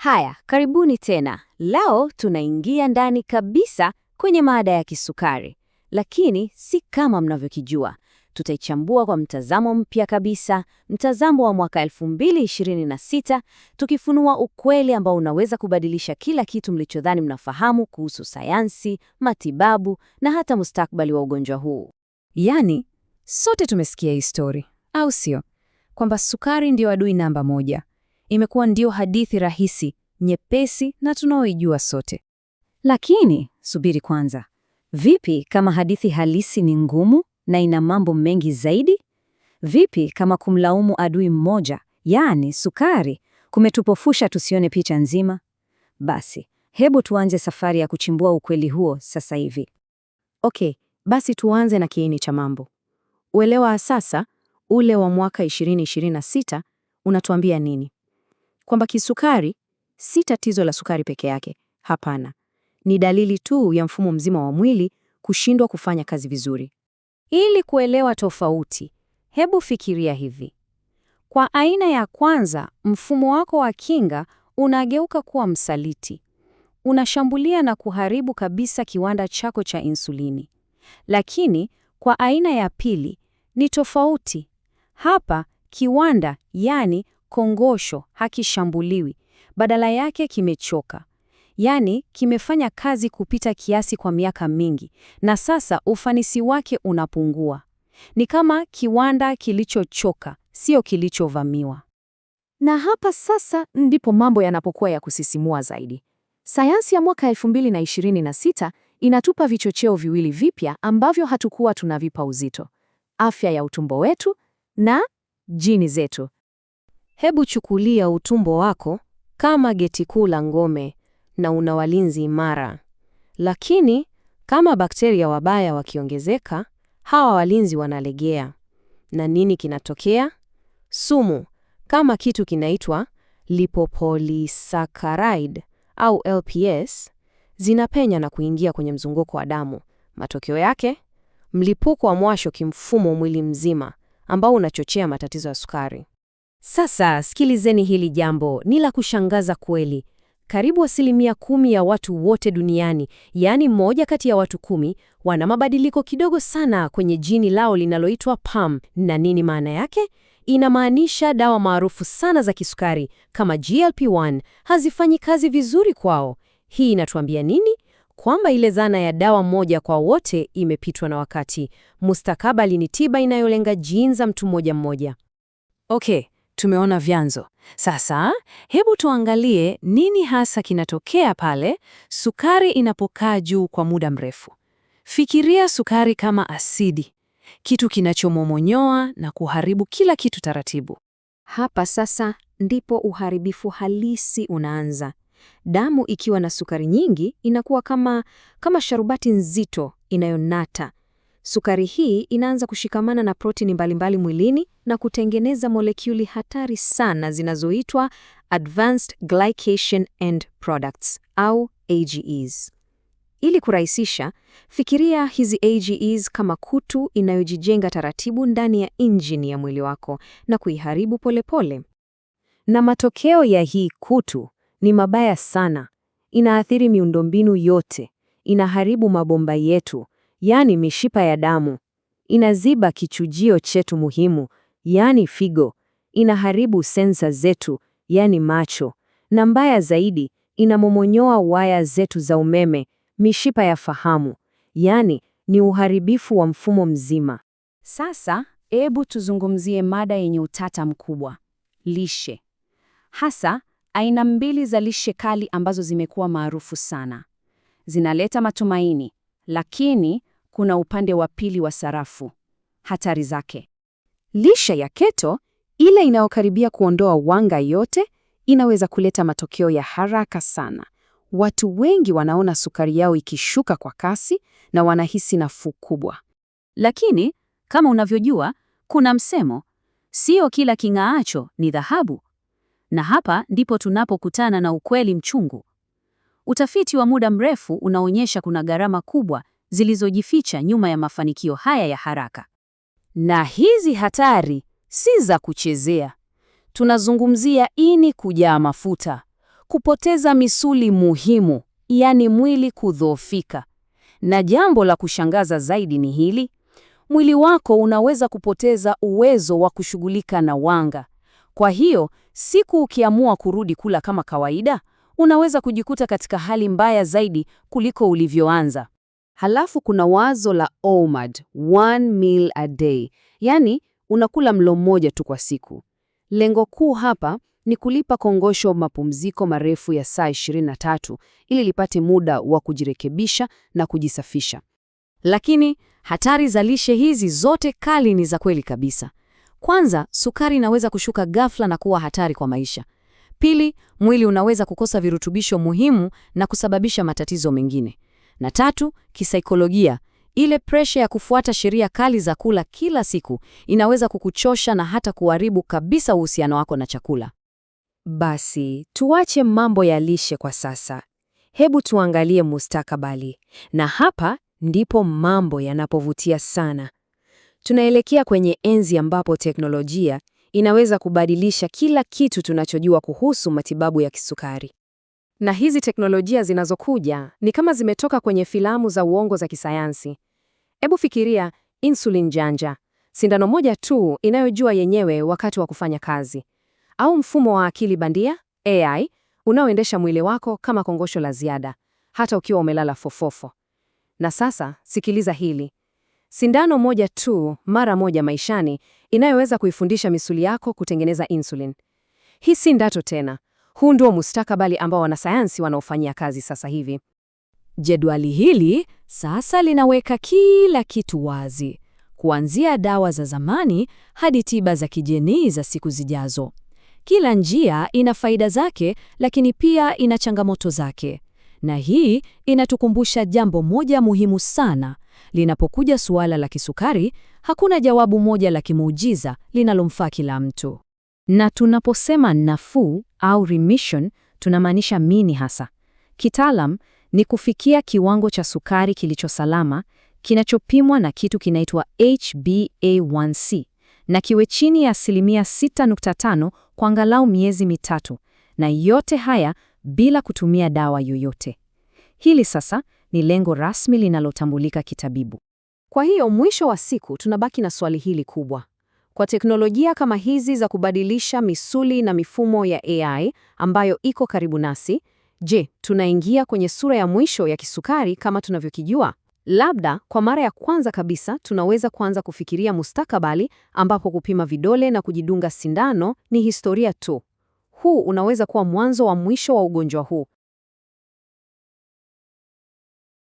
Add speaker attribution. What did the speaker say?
Speaker 1: Haya, karibuni tena. Leo tunaingia ndani kabisa kwenye mada ya kisukari, lakini si kama mnavyokijua. Tutaichambua kwa mtazamo mpya kabisa, mtazamo wa mwaka 2026, tukifunua ukweli ambao unaweza kubadilisha kila kitu mlichodhani mnafahamu kuhusu sayansi, matibabu na hata mustakabali wa ugonjwa huu.
Speaker 2: Yaani, sote tumesikia hii story, au sio? Kwamba sukari ndio adui namba moja. Imekuwa ndio hadithi rahisi, nyepesi na tunaoijua sote.
Speaker 1: Lakini subiri kwanza, vipi kama hadithi halisi ni ngumu na ina mambo mengi zaidi? Vipi kama kumlaumu adui mmoja, yaani sukari, kumetupofusha tusione picha nzima? Basi, hebu tuanze safari ya kuchimbua ukweli huo sasa hivi.
Speaker 3: Okay, basi tuanze na kiini cha mambo. Uelewa wa sasa, ule wa mwaka 2026, unatuambia nini? Kwamba kisukari si tatizo la sukari peke yake. Hapana, ni dalili tu ya mfumo mzima wa mwili kushindwa kufanya kazi vizuri.
Speaker 1: Ili kuelewa tofauti, hebu fikiria hivi. Kwa aina ya kwanza, mfumo wako wa kinga unageuka kuwa msaliti. Unashambulia na kuharibu kabisa kiwanda chako cha insulini. Lakini kwa aina ya pili ni tofauti. Hapa kiwanda, yani kongosho, hakishambuliwi. Badala yake kimechoka. Yani kimefanya kazi kupita kiasi kwa miaka mingi, na sasa ufanisi wake unapungua. Ni kama kiwanda kilichochoka, sio kilichovamiwa.
Speaker 3: Na hapa sasa ndipo mambo yanapokuwa ya kusisimua zaidi. Sayansi ya mwaka 2026 inatupa vichocheo viwili vipya ambavyo hatukuwa tunavipa uzito: afya ya utumbo wetu na jini zetu.
Speaker 2: Hebu chukulia utumbo wako kama geti kuu la ngome na una walinzi imara. Lakini kama bakteria wabaya wakiongezeka, hawa walinzi wanalegea. Na nini kinatokea? Sumu, kama kitu kinaitwa lipopolysaccharide au LPS, zinapenya na kuingia kwenye mzunguko wa damu. Matokeo yake, mlipuko wa mwasho kimfumo mwili mzima ambao unachochea matatizo ya sukari.
Speaker 1: Sasa sikilizeni, hili jambo ni la kushangaza kweli. Karibu 10% ya watu wote duniani, yaani 1 kati ya watu 10, wana mabadiliko kidogo sana kwenye jini lao linaloitwa PAM. Na nini maana yake? Inamaanisha dawa maarufu sana za kisukari kama GLP-1 hazifanyi kazi vizuri kwao. Hii inatuambia nini? Kwamba ile dhana ya dawa moja kwa wote imepitwa na wakati. Mustakabali ni tiba inayolenga jini za mtu mmoja mmoja.
Speaker 2: Okay, tumeona vyanzo. Sasa, hebu tuangalie nini hasa kinatokea pale sukari inapokaa juu kwa muda mrefu. Fikiria sukari kama asidi, kitu kinachomomonyoa na kuharibu kila kitu taratibu.
Speaker 1: Hapa sasa ndipo uharibifu halisi unaanza. Damu ikiwa na sukari nyingi inakuwa kama sharubati nzito inayonata. Sukari hii inaanza kushikamana na protini mbalimbali mwilini na kutengeneza molekuli hatari sana zinazoitwa Advanced Glycation End Products au AGEs. Ili kurahisisha, fikiria hizi AGEs kama kutu inayojijenga taratibu ndani ya injini ya mwili wako na kuiharibu polepole. Na matokeo ya hii kutu ni mabaya sana. Inaathiri miundombinu yote, inaharibu mabomba yetu, yani mishipa ya damu. Inaziba kichujio chetu muhimu, yani figo. Inaharibu sensa zetu, yani macho. Na mbaya zaidi, inamomonyoa waya zetu za umeme, mishipa ya fahamu. Yani ni uharibifu wa mfumo mzima. Sasa, hebu tuzungumzie mada yenye utata mkubwa: lishe. Hasa, aina 2 za lishe kali ambazo zimekuwa maarufu sana. Zinaleta matumaini, lakini kuna upande wa pili wa sarafu: hatari zake. Lishe ya keto, ile inayokaribia kuondoa wanga yote, inaweza kuleta matokeo ya haraka sana. Watu wengi wanaona sukari yao ikishuka kwa kasi na wanahisi nafuu kubwa. Lakini kama unavyojua, kuna msemo, sio kila king'aacho ni dhahabu. Na hapa ndipo tunapokutana na ukweli mchungu. Utafiti wa muda mrefu unaonyesha kuna gharama kubwa zilizojificha nyuma ya mafanikio haya ya haraka. Na hizi hatari si za kuchezea. Tunazungumzia ini kujaa mafuta,
Speaker 2: kupoteza misuli muhimu, yaani mwili kudhoofika. Na jambo la kushangaza zaidi ni hili: mwili wako unaweza kupoteza uwezo wa kushughulika na wanga. Kwa hiyo, siku ukiamua kurudi kula kama kawaida, unaweza kujikuta katika hali mbaya zaidi kuliko ulivyoanza.
Speaker 3: Halafu kuna wazo la OMAD, one meal a day, yaani unakula mlo mmoja tu kwa siku. Lengo kuu hapa ni kulipa kongosho mapumziko marefu ya saa 23 ili lipate muda wa kujirekebisha na kujisafisha.
Speaker 2: Lakini hatari za lishe hizi zote kali ni za kweli kabisa. Kwanza, sukari inaweza kushuka ghafla na kuwa hatari kwa maisha. Pili, mwili unaweza kukosa virutubisho muhimu na kusababisha matatizo mengine. Na tatu, kisaikolojia, ile presha ya kufuata sheria kali za kula kila siku inaweza kukuchosha na hata kuharibu kabisa uhusiano wako na chakula.
Speaker 3: Basi, tuache mambo ya lishe kwa sasa. Hebu tuangalie mustakabali. Na hapa ndipo mambo yanapovutia sana. Tunaelekea kwenye enzi ambapo teknolojia inaweza kubadilisha kila kitu tunachojua kuhusu matibabu ya kisukari. Na hizi teknolojia zinazokuja ni kama zimetoka kwenye filamu za uongo za kisayansi. Hebu fikiria insulin janja, sindano moja tu inayojua yenyewe wakati wa kufanya kazi. Au mfumo wa akili bandia, AI, unaoendesha mwili wako kama kongosho la ziada, hata ukiwa umelala fofofo. Na sasa, sikiliza hili. Sindano moja tu, mara moja maishani, inayoweza kuifundisha misuli yako kutengeneza insulin. Hii si ndoto tena. Huu ndio mustakabali ambao wanasayansi wanaofanyia kazi sasa hivi.
Speaker 2: Jedwali hili sasa linaweka kila kitu wazi, kuanzia dawa za zamani hadi tiba za kijeni za siku zijazo. Kila njia ina faida zake, lakini pia ina changamoto zake. Na hii inatukumbusha jambo moja muhimu sana. Linapokuja suala la kisukari, hakuna jawabu moja la kimuujiza linalomfaa kila mtu.
Speaker 3: Na tunaposema nafuu au remission, tunamaanisha nini hasa? Kitaalam ni kufikia kiwango cha sukari kilicho salama, kinachopimwa na kitu kinaitwa HbA1c, na kiwe chini ya 6.5 kwa angalau miezi mitatu, na yote haya bila kutumia dawa yoyote. Hili sasa ni lengo rasmi linalotambulika kitabibu. Kwa hiyo mwisho wa siku tunabaki na swali hili kubwa. Kwa teknolojia kama hizi za kubadilisha misuli na mifumo ya AI ambayo iko karibu nasi, je, tunaingia kwenye sura ya mwisho ya kisukari kama tunavyokijua? Labda kwa mara ya kwanza kabisa tunaweza kuanza kufikiria mustakabali ambapo kupima vidole na kujidunga sindano ni historia tu. Huu unaweza kuwa mwanzo wa mwisho wa ugonjwa huu,